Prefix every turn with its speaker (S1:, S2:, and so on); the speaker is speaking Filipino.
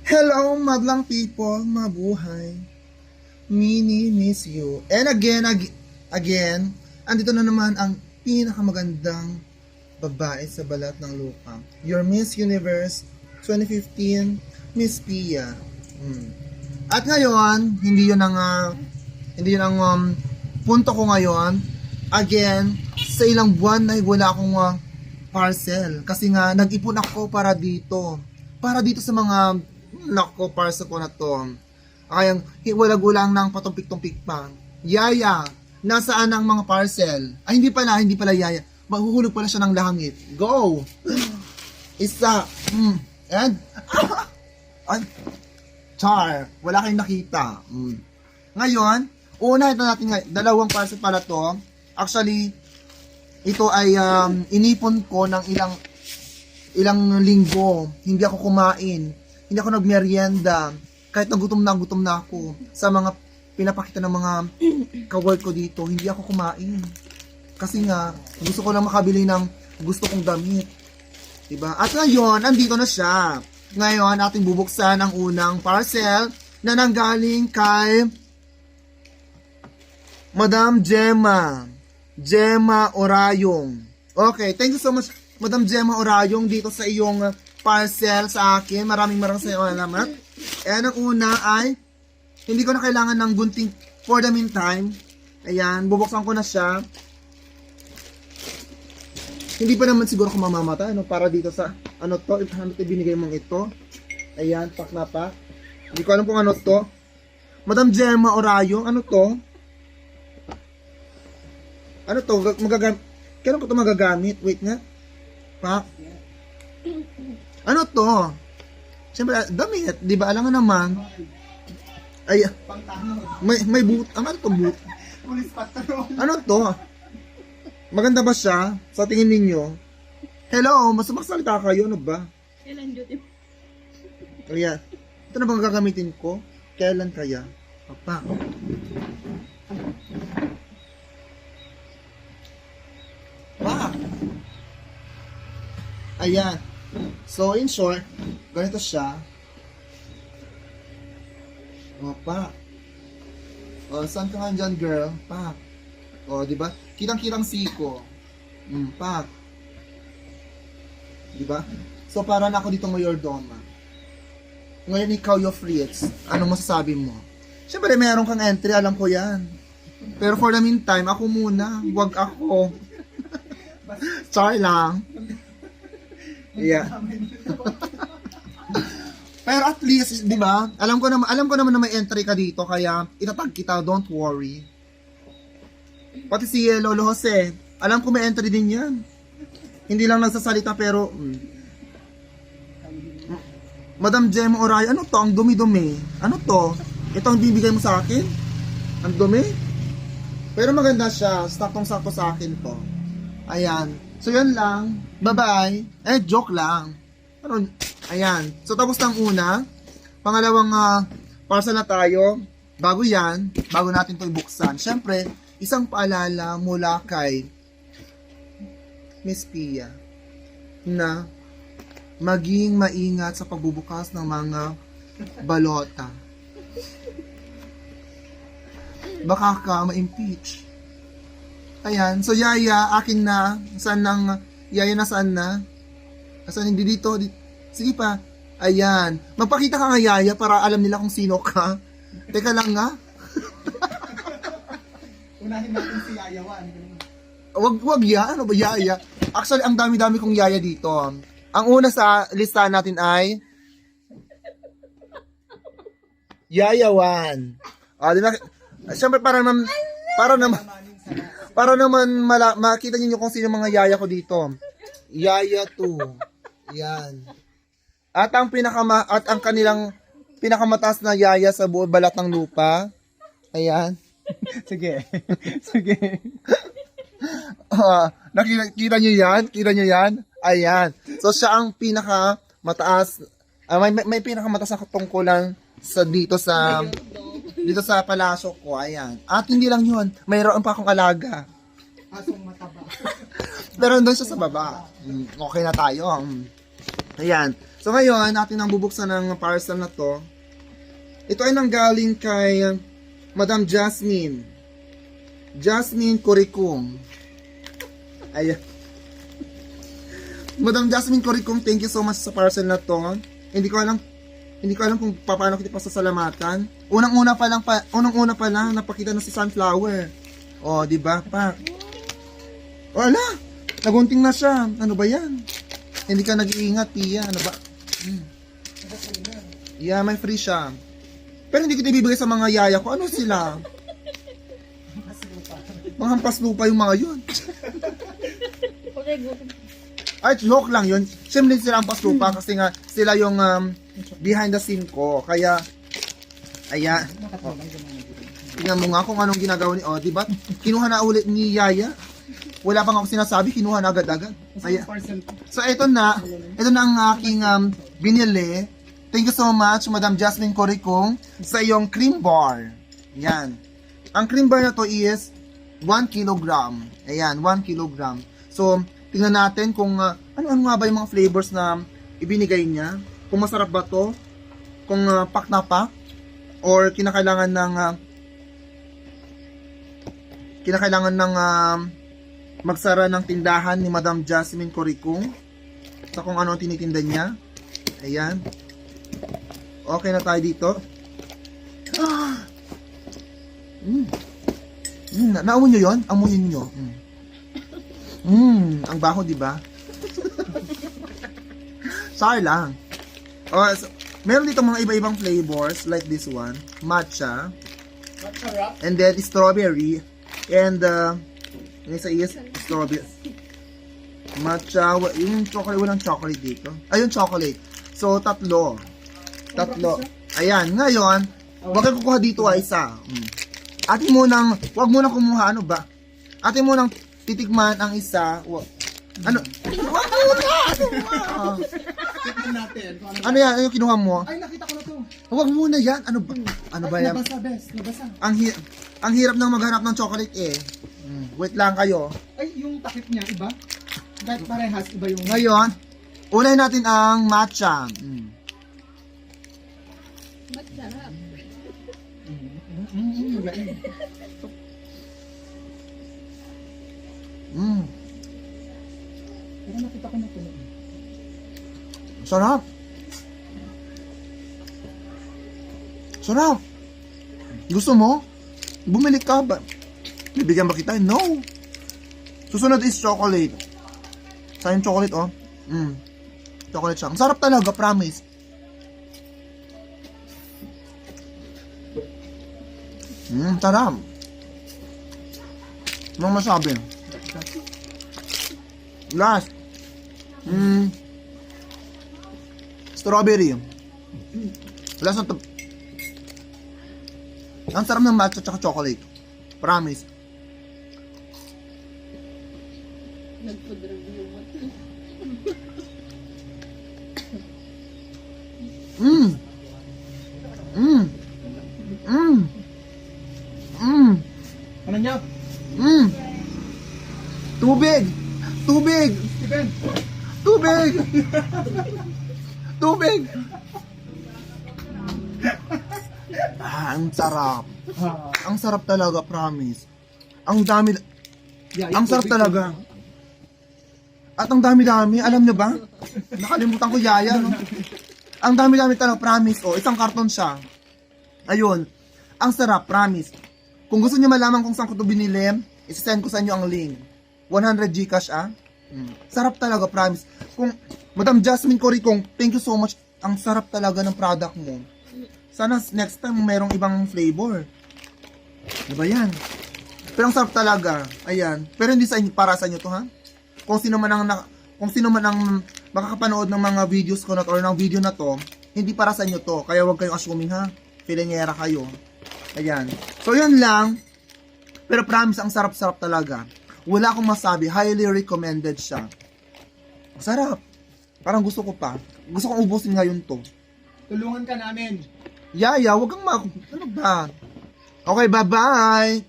S1: Hello, madlang people, mabuhay. Mini miss you. And again, andito na naman ang pinakamagandang babae sa balat ng lupa. Your Miss Universe 2015, Miss Pia. At ngayon, hindi yun ang punto ko ngayon. Again, sa ilang buwan na wala akong parcel. Kasi nga, nag-ipon ako para dito sa mga nako parcel ko na to. Kaya wala-gulang ng patumpik-tumpik pa. Yaya, nasaan ang mga parcel? Ay, hindi pala Yaya. Mahuhulog pala siya ng langit. Go! Isa. And, char. Wala kayong nakita. Ngayon, una ito natin dalawang parcel pala to. Actually, ito ay inipon ko ng ilang linggo. Hindi ako kumain. Hindi ako nagmerienda. Kahit gutom na ako sa mga pinapakita ng mga ka-work ko dito, hindi ako kumain. Kasi nga, gusto ko lang makabili ng gusto kong damit. Diba? At ngayon, andito na siya. Ngayon, ating bubuksan ang unang parcel na nanggaling kay Madam Gemma Orayong. Okay, thank you so much, Madam Gemma Orayong, dito sa iyong parcel sa akin. Maraming salamat. Ayan, ang una ay, hindi ko na kailangan ng gunting for the meantime. Ayan, bubuksan ko na siya. Hindi pa naman siguro ako mamamata, para dito sa, ano ibinigay mong ito. Ayan, pak na pa. Hindi ko alam kung ano to. Madam Gemma Orayong, ano to? Ano to? Kailan ko to magagamit? Wait nga. Pak. Ano to? Siyempre, damit. Di ba? Alam nga naman. Ay, may boot. Ano to boot? Ano to? Maganda ba siya? Sa tingin ninyo? Hello, mas magsalita kayo. Ano ba?
S2: Kailan duty?
S1: Kaya, ito na bang gagamitin ko? Kailan kaya? Papa. Ayan. So, in short, ganito siya. Pa. Saan ka nga dyan, girl? Pa. Diba? Kitang-kitang siko. Pa. Diba? So, para na ako dito mayordoma. Ngayon, ikaw, your Fritz. Anong masasabi mo? Siyempre, meron kang entry, alam ko yan. Pero for the meantime, ako muna. Huwag ako. Char lang. Yeah. Pero at least, 'di ba? Alam ko naman na may entry ka dito kaya itatag kita, don't worry. Pati si Lolo Jose, alam ko may entry din 'yan. Hindi lang nagsasalita pero Madam Gemma Oray, ano to? Ang dumi-dumi. Ano to? Ito ang bibigay mo sa akin? Ang dumi? Pero maganda siya, saktong-sakto sa akin to. Ayan. So, yun lang. Bye-bye. Joke lang. Pero, ayan. So, tapos ng una. Pangalawang parcel na tayo. Bago yan, bago natin ito ibuksan. Siyempre, isang paalala mula kay Miss Pia na maging maingat sa pagbubukas ng mga balota. Baka ka ma-impeach. Ayan, so Yaya, akin na. Saan nang, Yaya nasaan na? Saan hindi dito? Sige pa. Ayan. Magpakita ka nga Yaya para alam nila kung sino ka. Teka lang nga.
S3: Unahin natin si Yaya Wan.
S1: Wag ya, ano ba Yaya? Actually, ang dami-dami kong Yaya dito. Ang una sa listahan natin ay Yaya Wan. Di ba? Siyempre para naman makita niyo kung sino mga Yaya ko dito. Yaya 2. Yan. At ang kanilang pinakamataas na Yaya sa buong balat ng lupa. Ayan.
S3: Sige. Sige.
S1: Nakita niyo yan? Kita niyo yan? Ayan. So siya ang pinakamataas. May pinakamataas na katungkulan dito sa palasyo ko, ayan. At hindi lang yun, mayroon pa akong alaga.
S3: Asong mataba.
S1: Pero doon siya sa baba. Okay na tayo. Ayan. So ngayon, natin ang bubuksan ng parcel na to. Ito ay nanggaling kay Madam Jasmine. Jasmine Coricum. Ayan. Madam Jasmine Coricum, thank you so much sa parcel na to. Hindi ko alam kung paano kita pasasalamatan. Unang-una pa lang napakita na si Sunflower. Oh, di ba? Pa. Wala. Nagunting na siya. Ano ba 'yan? Hindi ka nag-iingat, Pia. Ano ba? Yeah, may free siya. Pero hindi ko ibibigay sa mga yaya ko. Ano sila? Mga hampas lupa yung mga yun. Ay, joke lang yun. Siyempre sila hampas lupa kasi nga sila yung behind the scene ko. Kaya, ayan. Oh. Tingnan mo nga kung anong ginagawa ni, diba? Kinuha na ulit ni Yaya. Wala pang ako sinasabi, kinuha na agad-agad. Ayan. So, ito na ang aking binili. Thank you so much, Madam Jasmine Coricong, sa iyong cream bar. Yan. Ang cream bar na to is 1 kilogram. Ayan, 1 kilogram. So, tingnan natin kung ano nga ba yung mga flavors na ibinigay niya. Kung masarap ba to, kung pak na pak, or kinakailangan ng magsara ng tindahan ni Madam Jasmine Coricong sa kung ano ang tinitinda niya. Ayan. Okay na tayo dito. Naamoy nyo yun? Amoyin nyo. Ang baho, di ba? Sorry lang. So, meron dito mga iba-ibang flavors like this one. Matcha. And then strawberry. And yung isa is strawberry. Matcha. Yung chocolate, walang chocolate dito. Ayun, chocolate. So, tatlo. Ayan, ngayon, wag kang kukuha dito isa. Atin munang, wag mo nang kumuha, ano ba? Atin munang titikman ang isa. Ano? Wag muna!
S3: Tignan natin.
S1: Ano yan? Ano yung kinuha mo?
S3: Ay, nakita ko na to.
S1: Wag muna yan. Ano ba? Ano ba yan?
S3: Nabasa, best. Nabasa.
S1: Ang hirap nang maghanap ng chocolate eh. Wait lang kayo.
S3: Ay, yung takip niya, iba? Kahit parehas, iba yung...
S1: Ngayon, unahin natin ang matcha.
S2: Masarap.
S3: Magaling. Pero nakita ko na to.
S1: Sarap. Sarap. Gusto mo? Bumili ka ba? Bibigyan ba kita? No. Susunod is chocolate. Sa yung chocolate, oh. Chocolate siya. Ang sarap talaga, promise. Sarap. Anong masabi? Last. Strawberry. Last na to. Ang sarap ng matcha at chocolate. Promise.
S2: Nag-food review mo.
S3: Ano niya?
S1: Tubig! Tubig!
S3: Steven!
S1: Tubig! Tubig! Ang sarap. Ang sarap talaga, promise. Ang dami, ang sarap talaga. At ang dami-dami, alam nyo ba? Nakalimutan ko yaya, no? Ang dami-dami talaga, promise. Oh, isang karton siya. Ayun. Ang sarap, promise. Kung gusto niyo malaman kung saan ko ito binili, isi-send ko sa inyo ang link. 100 Gcash, Sarap talaga, promise. Kung, Madam Jasmine Coricong, thank you so much. Ang sarap talaga ng product mo. Sana next time merong ibang flavor. Diba yan? Pero ang sarap talaga. Ayan. Pero hindi sa inyo, para sa inyo to, ha? Kung sino man ang makakapanood ng mga videos ko na to, or ng video na to, hindi para sa inyo to. Kaya huwag kayong assuming, ha? Filingera kayo. Ayan. So, yun lang. Pero promise, ang sarap-sarap talaga. Wala akong masabi. Highly recommended siya. Sarap. Parang gusto ko pa. Gusto kong ubusin ngayon to.
S3: Tulungan ka namin.
S1: Yaya, wag kang ano ba? Okay, bye-bye.